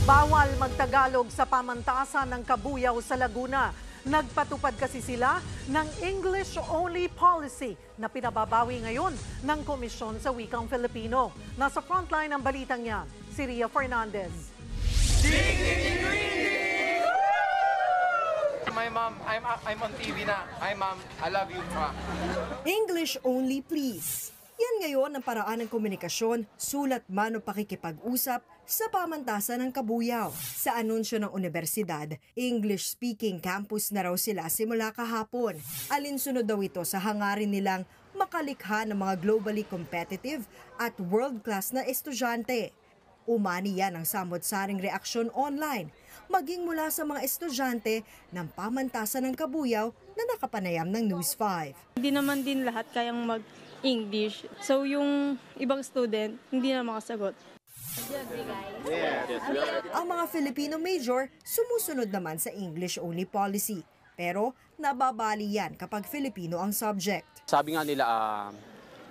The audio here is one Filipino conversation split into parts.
Bawal magtagalog sa pamantasan ng Kabuyaw sa Laguna. Nagpatupad kasi sila ng English-only policy na pinababawi ngayon ng Komisyon sa Wikang Filipino. Nasa frontline ng balitang yan, si Ria Fernandez. My mom, I'm on TV na. Hi mom, I love you. English only please. Yan ngayon ang paraan ng komunikasyon, sulat man o pakikipag-usap sa pamantasan ng Kabuyaw. Sa anunsyo ng universidad, English-speaking campus na raw sila simula kahapon. Alinsunod daw ito sa hangarin nilang makalikha ng mga globally competitive at world-class na estudyante. Umani yan ang samot-saring reaksyon online, maging mula sa mga estudyante ng pamantasan ng Kabuyaw na nakapanayam ng News 5. Hindi naman din lahat kayang mag-English. So yung ibang student, hindi na makasagot. Ang mga Filipino major sumusunod naman sa English-only policy. Pero nababali yan kapag Filipino ang subject. Sabi nga nila,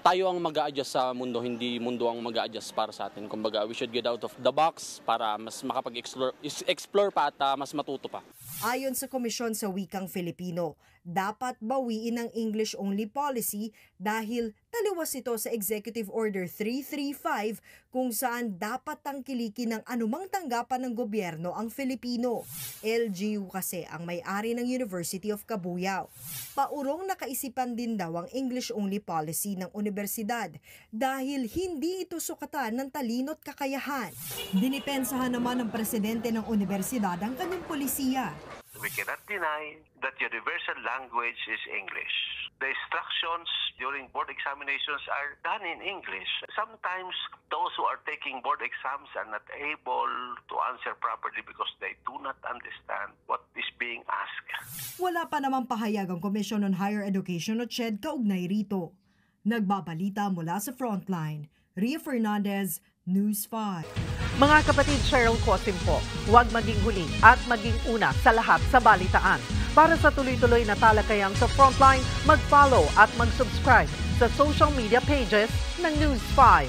tayo ang mag-a-adjust sa mundo, hindi mundo ang mag-a-adjust para sa atin. Kumbaga, we should get out of the box para mas makapag-explore pa at mas matuto pa. Ayon sa Komisyon sa Wikang Filipino, dapat bawiin ang English-only policy dahil taliwas ito sa Executive Order 335 kung saan dapat tangkilikin ng anumang tanggapan ng gobyerno ang Filipino. LGU kasi ang may-ari ng University of Kabuyaw. Paurong nakaisipan din daw ang English-only policy ng universidad dahil hindi ito sukatan ng talino't kakayahan. Dinipensahan naman ng presidente ng universidad ang kanyang polisiya. We cannot deny that universal language is English. The instructions during board examinations are done in English. Sometimes those who are taking board exams are not able to answer properly because they do not understand what is being asked. Wala pa namang pahayag ang Commission on Higher Education o CHED kaugnay rito. Nagbabalita mula sa Frontline, Ria Fernandez, News 5. Mga kapatid, Cheryl Cosim po, huwag maging huli at maging una sa lahat sa balitaan. Para sa tuloy-tuloy na talakayan sa Frontline, mag-follow at mag-subscribe sa social media pages ng News 5.